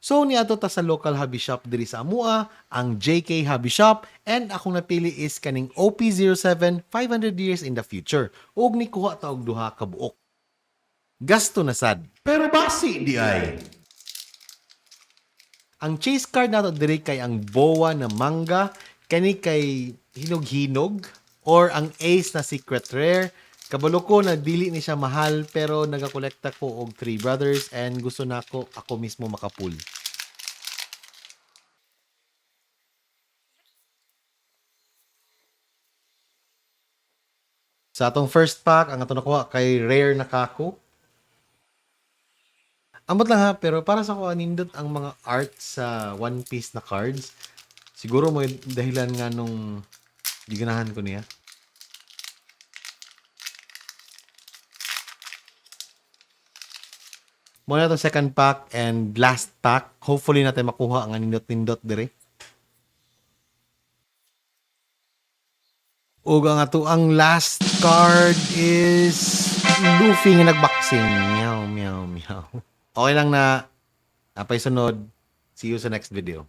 So niadto ta sa local hobby shop diri sa Amua, ang JK Hobby Shop, and akong napili is kaning OP07 500 years in the future. Ug ni kuha ta og duha ka buok. Gasto na sad. Pero basi di ay. Ang chase card nato diri kay ang boa na manga, kani kay hinog-hinog, or ang ace na secret rare. Kabalo ko na dili ni siya mahal pero nagakolekta ko og Three Brothers and gusto nako ako mismo makapull. Sa atong first pack, ang ato nakuha kay rare na kako. Ambot lang ha, pero para sa ko nindot ang mga art sa One Piece na cards. Siguro mo dahilan nga nung giganahan ko niya. Muna itong second pack and last pack. Hopefully natin makuha ang nindot-nindot dire. Ug ang ato ang last card is Luffy nga nagboxing. Meow, meow, meow. Okay lang na. Apay sunod. See you sa next video.